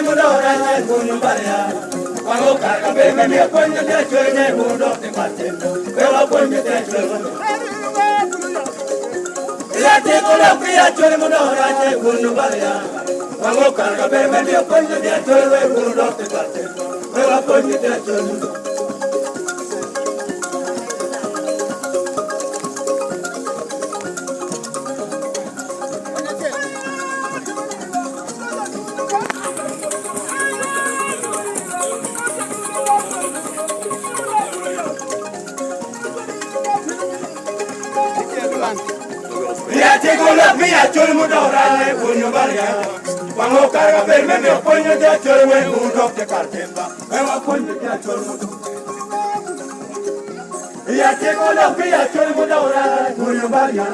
mudora ne kunu baria. Wango karga be me me ponye te chwe ne mudo te matendo. Be wa ponye te chwe. Ya te kola priya chwe mudora ne kunu baria. Wango karga be me me ponye te chwe mudo te matendo. Be wa ponye te chwe. Ya tengo la mía, yo el mundo grande, puño varia. Cuando carga verme, me apoyo ya, yo el mundo de cartemba. Me apoyo ya, yo el mundo. Ya tengo la mía, yo el mundo grande, puño varia.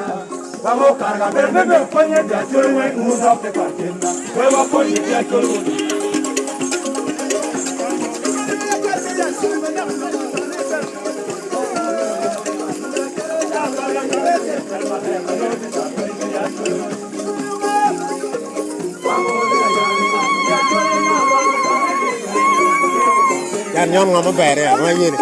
Cuando carga verme, me apoyo ya, yo el mundo de cartemba. Me apoyo ya, yo el mundo. Yan nhóm ngon bè đây à, nói gì này.